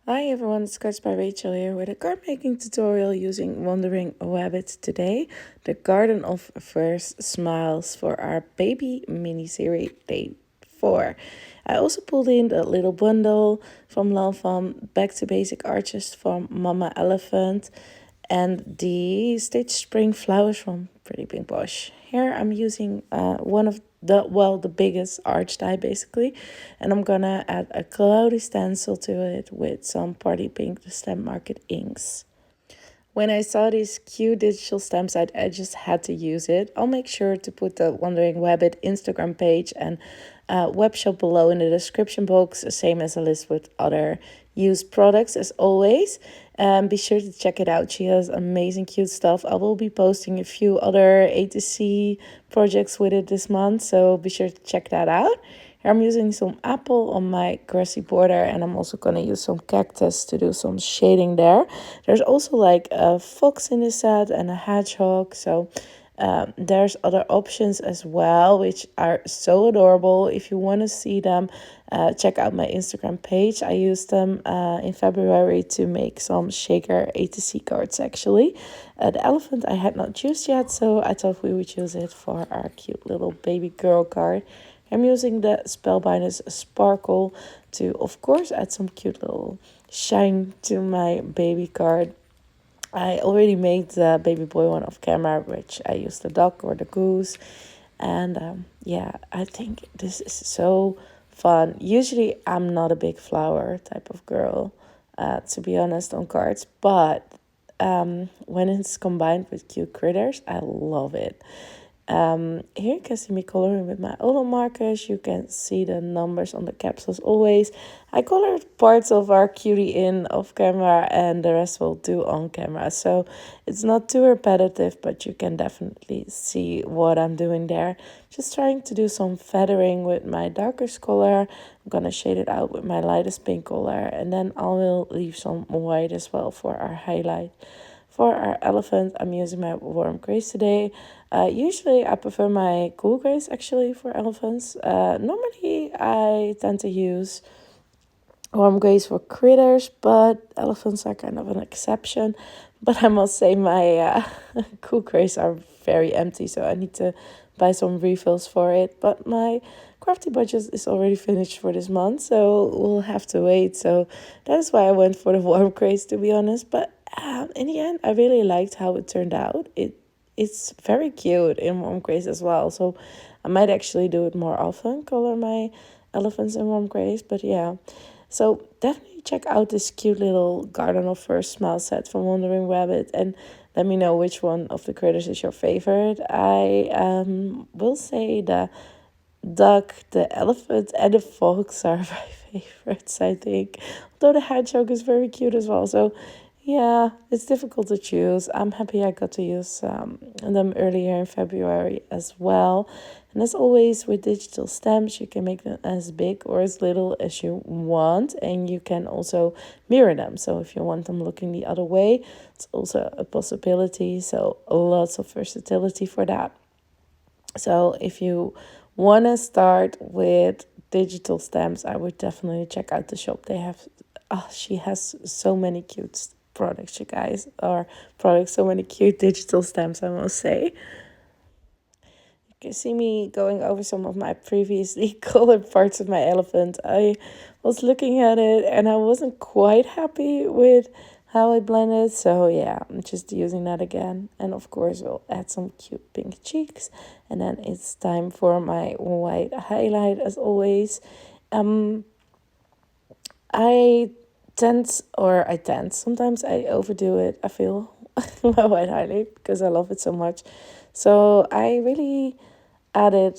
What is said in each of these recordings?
Hi everyone, it's cards.byrachel here with a card making tutorial using WonderingWabbit today. The Garden of First Smiles for our baby mini Serie day 4. I also pulled in a little bundle from Fawn, Back to Basic Arches from Mama Elephant, and the Stitch Spring Flowers from Pretty Pink Posh. Here I'm using one of the biggest arch die basically, and I'm gonna add a cloudy stencil to it with some Party Pink the Stamp Market inks. When I saw these cute digital stamps, I just had to use it. I'll make sure to put the WonderingWabbit Instagram page and webshop below in the description box, same as a list with other used products as always. Be sure to check it out. She has amazing cute stuff. I will be posting a few other A to C projects with it this month, so be sure to check that out. Here I'm using some apple on my grassy border, and I'm also going to use some cactus to do some shading there. There's also like a fox in the set and a hedgehog, so there's other options as well, which are so adorable. If you want to see them, check out my Instagram page. I used them in February to make some shaker A to C cards actually. The elephant I had not used yet, so I thought we would use it for our cute little baby girl card. I'm using the Spellbinders Sparkle to, of course, add some cute little shine to my baby card. I already made the baby boy one off camera, which I used the duck or the goose. And yeah, I think this is so fun. Usually, I'm not a big flower type of girl, to be honest, on cards. But when it's combined with cute critters, I love it. Here you can see me coloring with my Ola markers. You can see the numbers on the caps as always. I colored parts of our cutie in off camera and the rest will do on camera. So it's not too repetitive, but you can definitely see what I'm doing there. Just trying to do some feathering with my darkest color. I'm gonna shade it out with my lightest pink color, and then I will leave some white as well for our highlight. For our elephant, I'm using my warm grays today. Usually I prefer my cool grays actually for elephants. Normally I tend to use warm grays for critters, but elephants are kind of an exception. But I must say my cool grays are very empty, so I need to buy some refills for it. But my crafty budget is already finished for this month, so we'll have to wait. So that is why I went for the warm grays, to be honest. But in the end, I really liked how it turned out. It's very cute in warm grays as well. So I might actually do it more often, color my elephants in warm grays. But yeah, so definitely check out this cute little Garden of First Smile set from WonderingWabbit and let me know which one of the critters is your favorite. I will say the duck, the elephant, and the fox are my favorites, I think. Although the hedgehog is very cute as well. So yeah, it's difficult to choose. I'm happy I got to use them earlier in February as well. And as always, with digital stamps, you can make them as big or as little as you want. And you can also mirror them. So if you want them looking the other way, it's also a possibility. So lots of versatility for that. So if you want to start with digital stamps, I would definitely check out the shop. They have, she has so many cute products, you guys, or products, so many cute digital stamps, I must say. You can see me going over some of my previously colored parts of my elephant. I was looking at it and I wasn't quite happy with how I blended. So yeah, I'm just using that again. And of course, we'll add some cute pink cheeks. And then it's time for my white highlight as always. I sometimes I overdo it, I feel, my white highlight because I love it so much. So I really added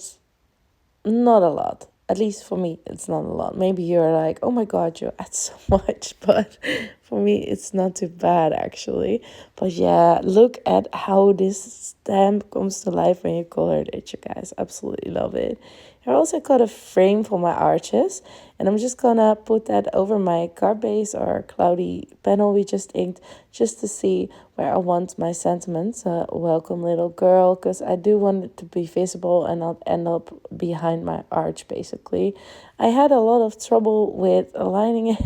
not a lot. At least for me, it's not a lot. Maybe you're like, oh my God, you add so much. But for me, it's not too bad, actually. But yeah, look at how this stamp comes to life when you colored it, you guys. Absolutely love it. I also got a frame for my arches. And I'm just gonna put that over my card base or cloudy panel we just inked, just to see where I want my sentiments. Welcome little girl, because I do want it to be visible and not end up behind my arch basically. I had a lot of trouble with aligning it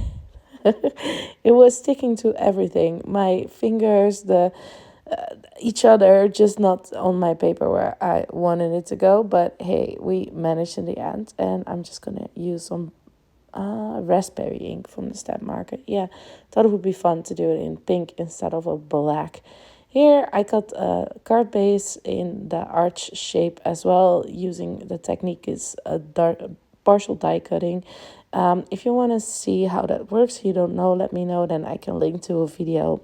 It was sticking to everything. My fingers, each other, just not on my paper where I wanted it to go. But hey, we managed in the end. And I'm just going to use some raspberry ink from the stamp market. Yeah, thought it would be fun to do it in pink instead of a black. Here I cut a card base in the arch shape as well, using the technique is a partial die cutting. If you want to see how that works, you don't know, let me know, then I can link to a video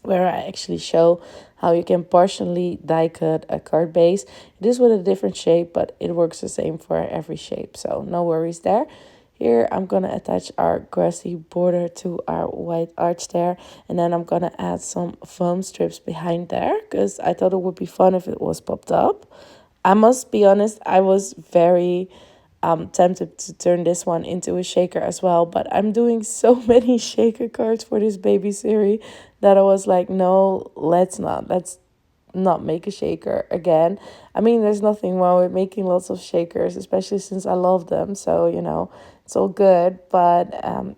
where I actually show how you can partially die cut a card base. It is with a different shape, but it works the same for every shape, so no worries there. Here I'm gonna attach our grassy border to our white arch there, and then I'm gonna add some foam strips behind there because I thought it would be fun if it was popped up. I must be honest, I was very tempted to turn this one into a shaker as well, but I'm doing so many shaker cards for this baby Serie that I was like, no, let's not make a shaker again. I mean, there's nothing wrong with making lots of shakers, especially since I love them, so it's all good. But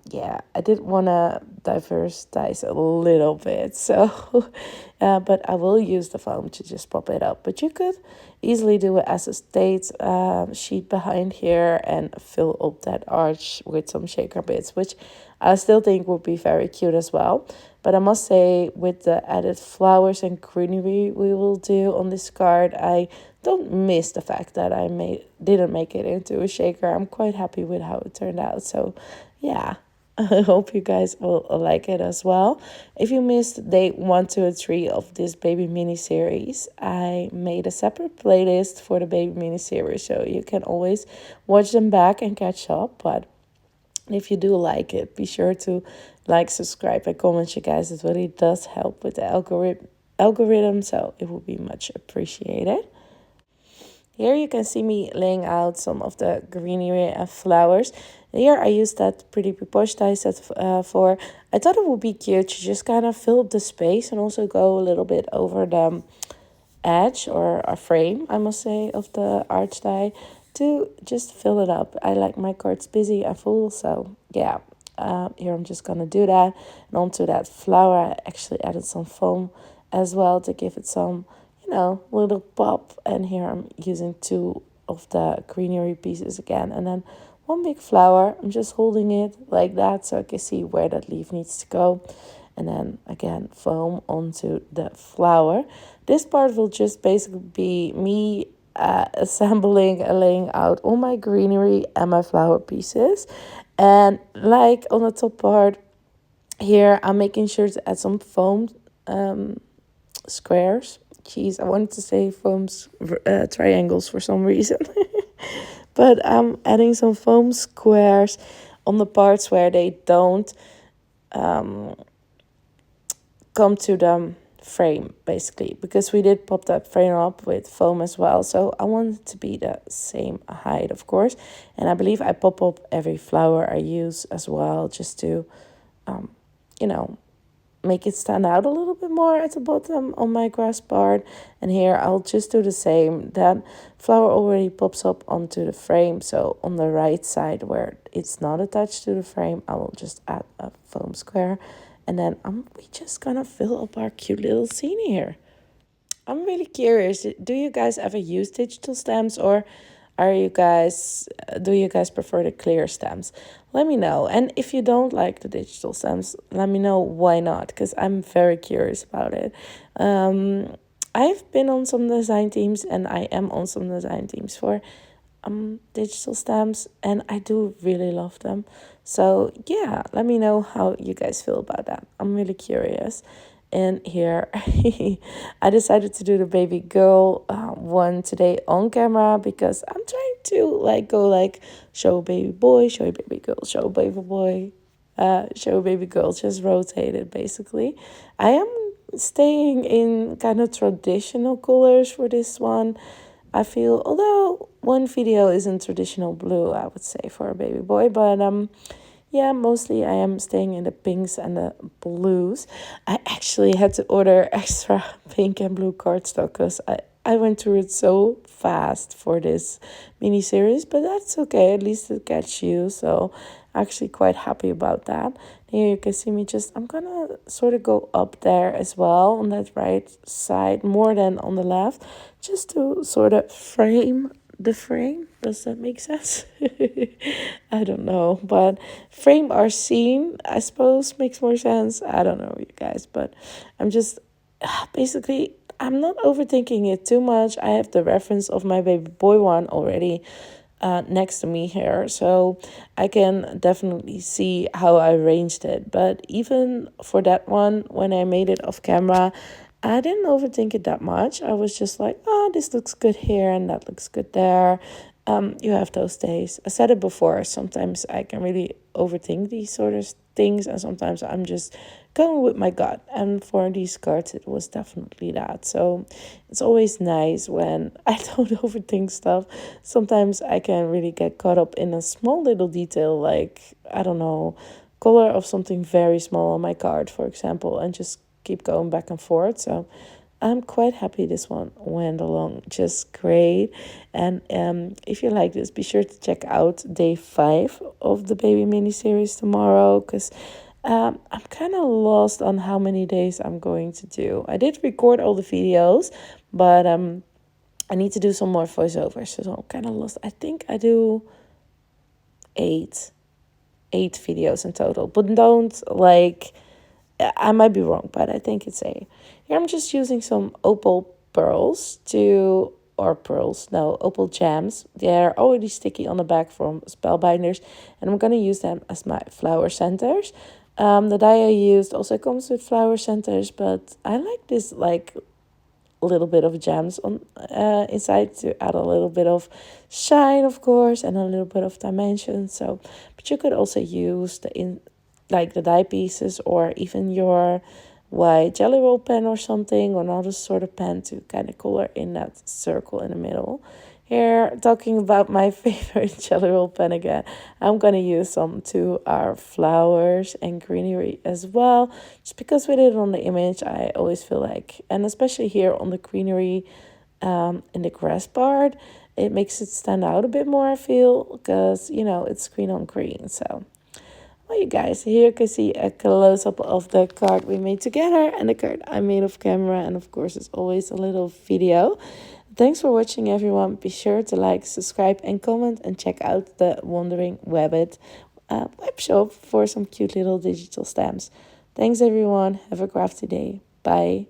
yeah, I did want to diversify a little bit, so but I will use the foam to just pop it up. But you could easily do it as a state sheet behind here and fill up that arch with some shaker bits, which I still think would be very cute as well. But I must say, with the added flowers and greenery we will do on this card, I don't miss the fact that I didn't make it into a shaker. I'm quite happy with how it turned out. So yeah, I hope you guys will like it as well. If you missed day 1, 2, and 3 of this baby mini series, I made a separate playlist for the baby mini series, so you can always watch them back and catch up. But if you do like it, be sure to like, subscribe, and comment, you guys. It really does help with the algorithm, so it will be much appreciated. Here you can see me laying out some of the greenery and flowers. Here I used that pretty Posh die set for. I thought it would be cute to just kind of fill up the space and also go a little bit over the edge or a frame, I must say, of the arch die to just fill it up. I like my cards busy and full, so yeah. Here I'm just gonna do that. And onto that flower, I actually added some foam as well to give it some, little pop. And here I'm using 2 of the greenery pieces again, and then 1 big flower. I'm just holding it like that so I can see where that leaf needs to go. And then again, foam onto the flower. This part will just basically be me assembling and laying out all my greenery and my flower pieces. And like on the top part here, I'm making sure to add some foam squares. Jeez, I wanted to say foam triangles for some reason. But I'm adding some foam squares on the parts where they don't come to the frame, basically, because we did pop that frame up with foam as well, so I want it to be the same height, of course. And I believe I pop up every flower I use as well, just to make it stand out a little bit more at the bottom on my grass part. And here I'll just do the same. That flower already pops up onto the frame, so on the right side where it's not attached to the frame, I will just add a foam square. And then we just gonna fill up our cute little scene here. I'm really curious, do you guys ever use digital stamps, or do you guys prefer the clear stamps? Let me know. And if you don't like the digital stamps, let me know why not, because I'm very curious about it. I've been on some design teams, and I am on some design teams for digital stamps, and I do really love them. So yeah, let me know how you guys feel about that. I'm really curious. And here I decided to do the baby girl one today on camera, because I'm trying to go show a baby boy, show a baby girl, show a baby boy, show a baby girl, just rotate it basically. I am staying in kind of traditional colors for this one. I feel, although one video isn't traditional blue, I would say, for a baby boy, but yeah, mostly I am staying in the pinks and the blues. I actually had to order extra pink and blue cardstock because I went through it so fast for this mini series, but that's okay. At least it gets you, so actually quite happy about that. Here you can see me just, I'm gonna sort of go up there as well on that right side more than on the left, just to sort of frame the frame. Does that make sense? I don't know, but frame our scene, I suppose, makes more sense. I don't know, you guys, but I'm just basically, I'm not overthinking it too much. I have the reference of my baby boy one already next to me here, so I can definitely see how I arranged it. But even for that one, when I made it off camera, I didn't overthink it that much. I was just like, oh, this looks good here and that looks good there. You have those days. I said it before, sometimes I can really overthink these sort of things, and sometimes I'm just going with my gut. And for these cards, it was definitely that. So it's always nice when I don't overthink stuff. Sometimes I can really get caught up in a small little detail, like, I don't know, color of something very small on my card, for example, and just keep going back and forth. So I'm quite happy this one went along just great. And if you like this, be sure to check out day 5 of the baby mini series tomorrow, because I'm kind of lost on how many days I'm going to do. I did record all the videos, but I need to do some more voiceovers, so I'm kind of lost. I think I do 8 videos in total, but don't like, I might be wrong, but I think it's 8. Here I'm just using some opal pearls opal gems. They're already sticky on the back from Spellbinders, and I'm going to use them as my flower centers. The dye I used also comes with flower centers, but I like this like little bit of gems on inside to add a little bit of shine, of course, and a little bit of dimension. So, but you could also use the dye pieces, or even your white jelly roll pen or something, or another sort of pen to kind of color in that circle in the middle. Here, talking about my favorite jelly roll pen again, I'm going to use some to our flowers and greenery as well. Just because we did it on the image, I always feel like, and especially here on the greenery in the grass part, it makes it stand out a bit more, I feel, because, it's green on green. So, well, you guys, here you can see a close-up of the card we made together and the card I made off camera. And of course, as always, a little video. Thanks for watching, everyone. Be sure to like, subscribe, and comment, and check out the WonderingWabbit webshop for some cute little digital stamps. Thanks, everyone. Have a crafty day. Bye.